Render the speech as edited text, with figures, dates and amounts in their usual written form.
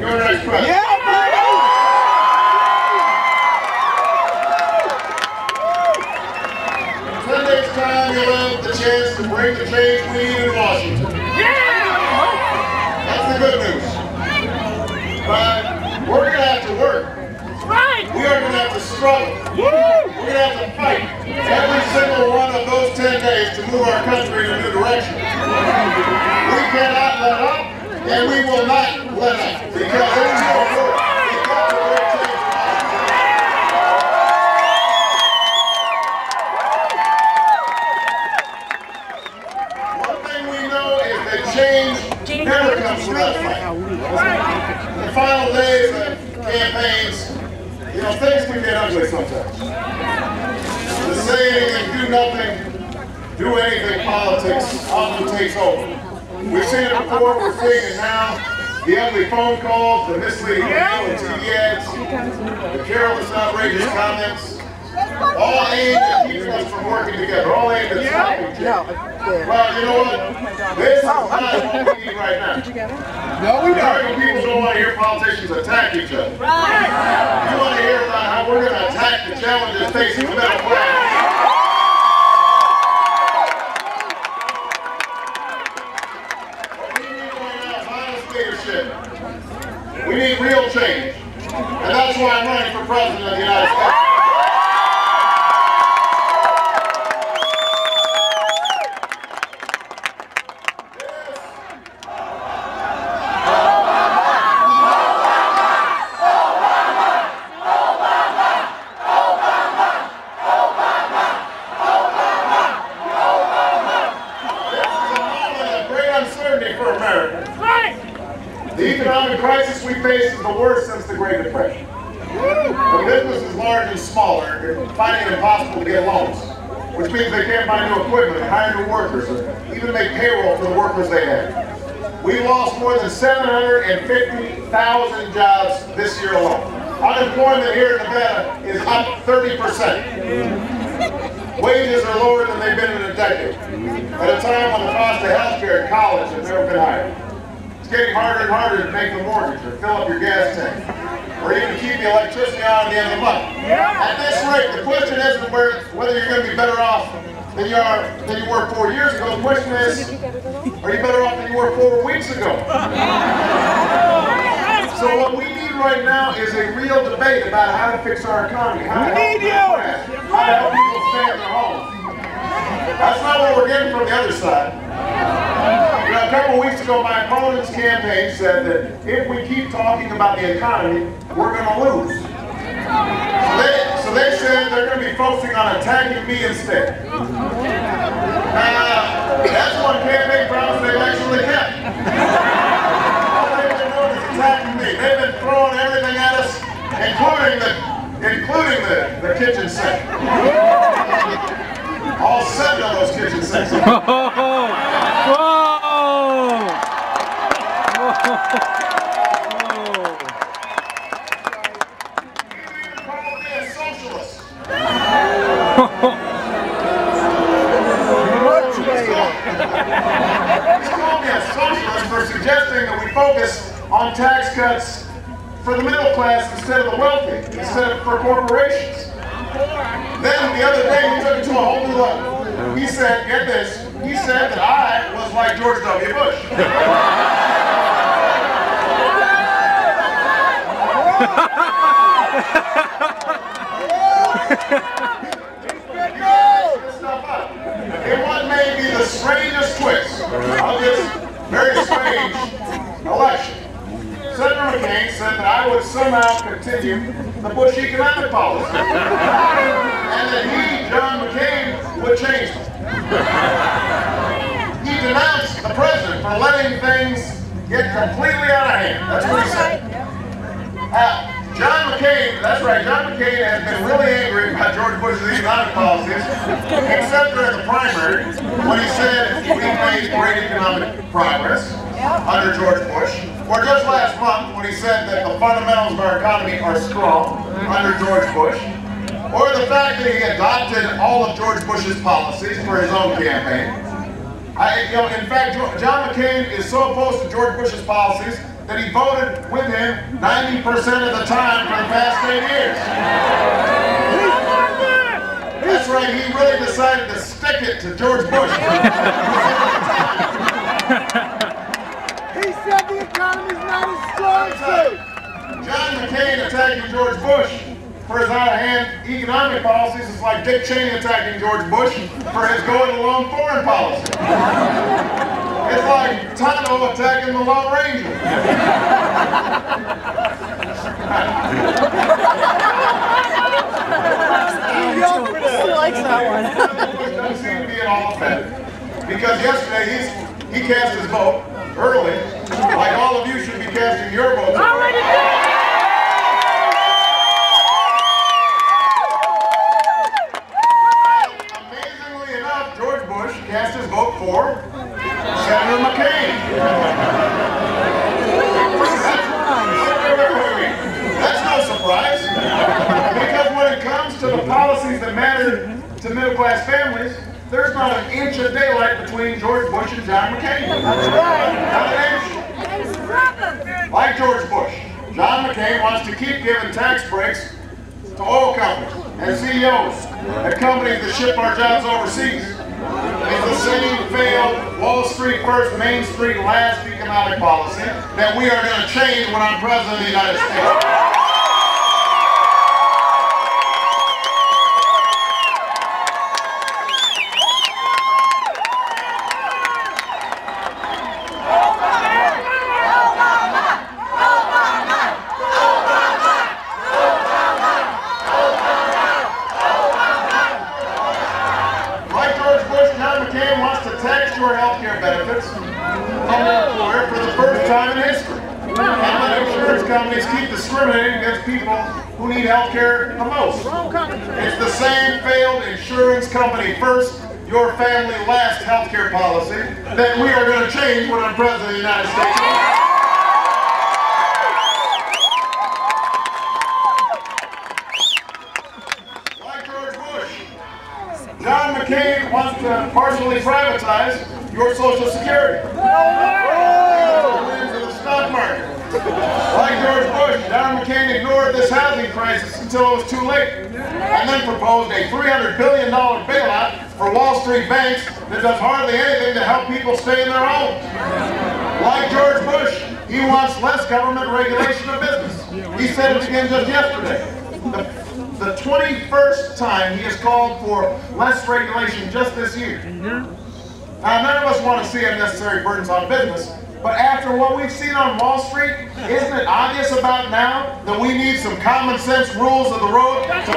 your next president. Yeah, buddy! In 10 days' time, you'll have the chance to bring the change we need in Washington. That's the good news. But we're going to have to work. Right. We are going to have to struggle. We're going to have to fight every single one of those 10 days to move our country in a new direction. We cannot let up, and we will not let up, because it's our work. We've got to bring change. One thing we know is that change never comes without fight. In the final days of campaigns, you know, things can get ugly sometimes. The say anything, do nothing, do anything politics often takes over. We've seen it before, we're seeing it now. The ugly phone calls, the misleading TV ads, the careless, outrageous comments, all aimed at keeping us from working together, all aimed at stopping change. Well, you know what? This is not what we need right now. No, we don't. American people don't want to hear politicians attack each other. You want to hear about how we're going to attack the challenges facing the middle class. What we need right now is honest leadership. We need real change. And that's why I'm running for president of the United States. For America. The economic crisis we face is the worst since the Great Depression. The businesses large and small are finding it impossible to get loans, which means they can't buy new equipment, hire new workers, or even make payroll for the workers they have. We lost more than 750,000 jobs this year alone. Unemployment here in Nevada is up 30%. Wages are lower than they've been in a decade, at a time when the cost of health care and college has never been higher. It's getting harder and harder to make the mortgage or fill up your gas tank, or even keep the electricity on at the end of the month. At this rate, the question isn't whether you're going to be better off than you were 4 years ago. The question is, are you better off than you were 4 weeks ago? So what we need right now is a real debate about how to fix our economy, how to help people stay in their homes. That's not what we're getting from the other side. You know, a couple of weeks ago, my opponent's campaign said that if we keep talking about the economy, we're going to lose. So they said they're going to be focusing on attacking me instead. That's one campaign promise they've actually kept. All they've been doing is attacking me. They've been throwing everything at us, including the kitchen sink. All 7 of those kitchen sinks. Whoa! For suggesting that we focus on tax cuts for the middle class instead of the wealthy, instead of for corporations. Then the other day we took it to a whole new level. He said, get this, he said that I was like George W. Bush. In what may be the strangest twist of this very strange election, Senator McCain said that I would somehow continue the Bush economic policy, and that he, John McCain, would change them. He denounced the president for letting things get completely out of hand. That's what he said. John McCain, that's right, John McCain has been really angry about George Bush's economic policies, except during the primary, when he said we've made great economic progress under George Bush, or just last month when he said that the fundamentals of our economy are strong under George Bush, or the fact that he adopted all of George Bush's policies for his own campaign. In fact, John McCain is so opposed to George Bush's policies that he voted with him 90% of the time for the past 8 years. That's right, he really decided to stick it to George Bush. He said the economy's not as strong as John McCain attacking George Bush for his out-of-hand economic policies is like Dick Cheney attacking George Bush for his going-alone foreign policy. It's like Tonto attacking the Lone Ranger. He likes that one. Doesn't seem to be at all offended. Because yesterday he cast his vote early, like all of you should be casting your votes. Already did! Amazingly enough, George Bush cast his vote for Senator McCain. That's no surprise. Because when it comes to the policies that matter to middle-class families, there's not an inch of daylight between George Bush and John McCain. That's right. Not an inch. Like George Bush, John McCain wants to keep giving tax breaks to oil companies and CEOs at companies that ship our jobs overseas. It's the same failed Wall Street first, Main Street last economic policy that we are going to change when I'm President of the United States. Your health care benefits from your employer for the first time in history. And let insurance companies keep discriminating against people who need health care the most. It's the same failed insurance company first, your family last health care policy that we are going to change when I'm President of the United States. John McCain wants to partially privatize your Social Security. Into the stock market. Like George Bush, John McCain ignored this housing crisis until it was too late, and then proposed a $300 billion bailout for Wall Street banks that does hardly anything to help people stay in their homes. Like George Bush, he wants less government regulation of business. He said it again just yesterday. The 21st time he has called for less regulation just this year. Now, none of us want to see unnecessary burdens on business, but after what we've seen on Wall Street, isn't it obvious about now that we need some common sense rules of the road to protect